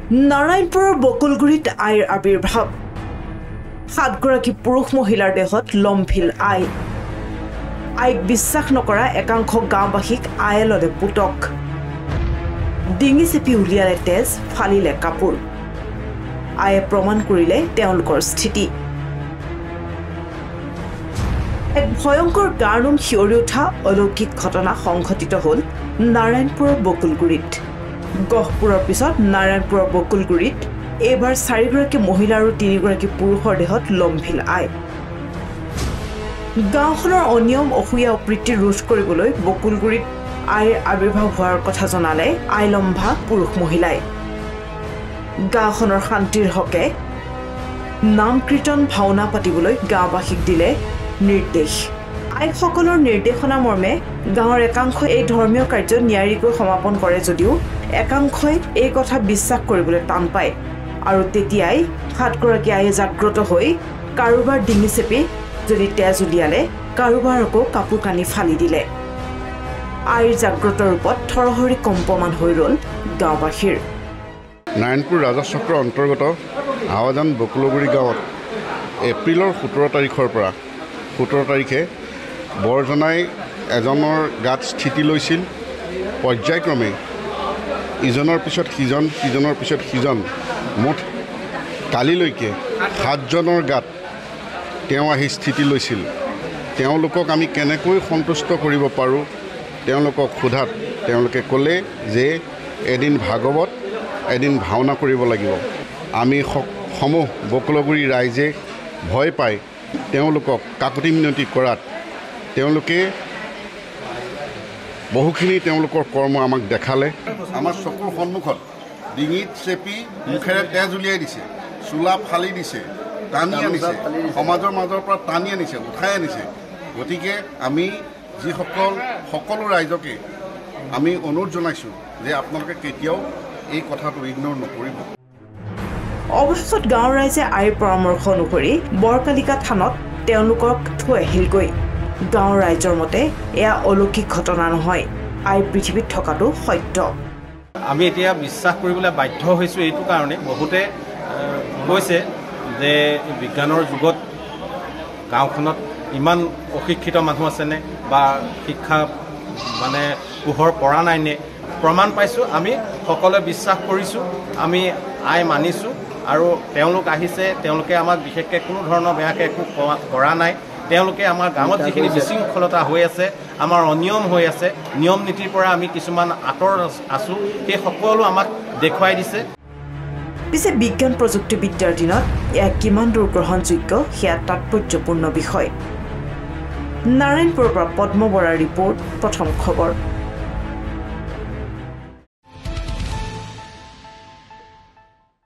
নাৰায়ণপুৰৰ বকুলগুৰিত আইৰ আবিৰ্ভাৱ 7 গৰাকী পুৰুষ মহিলাৰ দেহত লম্ভিল আই আইক বিশ্বাস নকৰা একাংশ গাঁওবাসীক আয়ে ললে পুতক ডিঙি চেপি উলিয়ালে তেজ ফালিলে কাপোৰ আয়ে প্ৰমাণ কৰিলে তেওঁলোকৰ স্থিতি এক ভয়ংকৰ গাৰ্নুম শিয়ৰি উঠা অলৌকিক ঘটনা সংঘটিত হ'ল নাৰায়ণপুৰৰ বকুলগুৰিত গহপুৰৰ পিছত নাৰায়ণপুৰৰ বকুলগুৰিত এবাৰ 4 গৰাকী মহিলা আৰু 3 গৰাকী পুৰুষৰ দেহত লম্ভিল আই গাঁওখনৰ অনিয়ম অসুয়া অপ্ৰীতি ৰোধ কৰিবলৈ বকুলগুৰিত আইৰ আবিৰ্ভাৱ হোৱাৰ কথা জনালে আইলম্ভা পুৰুষ মহিলাই গাঁওখনৰ শান্তিৰ হকে নাম কীৰ্তন ভাওনা পাতিবলৈ গাঁওবাসীক দিলে নিৰ্দেশ আইসকলৰ নিৰ্দেশনা মৰ্মে গাঁৱৰ একাংশই এই ধৰ্মীয় কাৰ্য ন্যায়িকৈ সমাপন কৰে যদিও একাংশই এই কথা বিশ্বাস কৰিবলৈ টান পায় আৰু তেতিয়াই 7 গৰাকী আইয়ে জাগ্ৰত হৈ কাৰোবাৰ ডিঙি চেপি যদি তেজ উলিয়ালে কাৰোবাৰ আকৌ কাপোৰ কানি ফালি দিলে আইৰ জাগ্ৰত ৰূপত থৰহৰি কম্পমান হৈ ৰল গাঁওবাসীৰ নাৰায়ণপুৰ ৰাজচক্ৰৰ অন্তৰ্গত আৱাজান বকুলগুৰি গাঁৱত এপ্ৰিলৰ 17 তাৰিখৰ পৰা 17 তাৰিখে বৰজনাই এজনৰ গাত স্থিতি লৈছিল পৰ্যায়ক্ৰমে ইজনৰ পিছত সিজন সিজনৰ পিছত সিজন মুঠ কালিলৈকে 7 জনৰ গাত তেওঁ আহি স্থিতি লৈছিল তেওঁলোকক আমি কেনেকৈ সন্তুষ্ট কৰিব পাৰোঁ তেওঁলোকক সোধাত তেওঁলোকে ক'লে যে এদিন ভাগৱত এদিন ভাওনা কৰিব লাগিব আমি সমূহ বকুলগুৰি ৰাইজে ভয় পায় তেওঁলোকক কাকতি মিনতি কৰাত তেওঁলোকে বহুখিনি তেওঁলোকৰ কৰ্ম আমাক দেখালে আমাৰ চকুৰ সন্মুখত ডিঙিত চেপি মুখেৰে তেজ উলিয়াই দিছে চোলা ফালি দিছে টানি আনিছে সমাজৰ মাজৰ পৰা টানি আনিছে উঠাই আনিছে গতিকে আমি যিসকল সকলো ৰাইজকে আমি অনুৰোধ জনাইছোঁ যে আপোনালোকে কেতিয়াও এই কথাটো ইগনোৰ নকৰিব অৱশেষত গাঁৱৰ ৰাইজে আইৰ পৰামৰ্শ অনুসৰি বৰকালিকা থানত তেওঁলোকক থৈ আহিলগৈ গাঁৱৰ ৰাইজৰ মতে এয়া অলৌকিক ঘটনা নহয় আই পৃথিৱীত থকাটো সত্য আমি এতিয়া বিশ্বাস কৰিবলৈ বাধ্য হৈছোঁ এইটো কাৰণে বহুতে কৈছে যে বিজ্ঞানৰ যুগত গাঁওখনত ইমান অশিক্ষিত মানুহ আছেনে বা শিক্ষা মানে পোহৰ পৰা নাইনে প্ৰমাণ পাইছোঁ আমি সকলোৱে বিশ্বাস কৰিছোঁ আমি আই মানিছোঁ আৰু তেওঁলোক আহিছে তেওঁলোকে আমাক বিশেষকৈ কোনো ধৰণৰ বেয়াকৈ একো কৰা নাই তেওঁলোকে আমাৰ গাঁৱত যিখিনি বিশৃংখলতা হৈ আছে আমাৰ অনিয়ম হৈ আছে নিয়ম নীতিৰ পৰা আমি কিছুমান আঁতৰত আছোঁ সেই সকলো আমাক দেখুৱাই দিছে পিছে বিজ্ঞান প্ৰযুক্তিবিদ্যাৰ দিনত এয়া কিমান দূৰ গ্ৰহণযোগ্য সেয়া তাৎপৰ্যপূৰ্ণ বিষয় নাৰায়ণপুৰৰ পৰা পদ্ম বৰাৰ ৰিপৰ্ট প্ৰথম খবৰ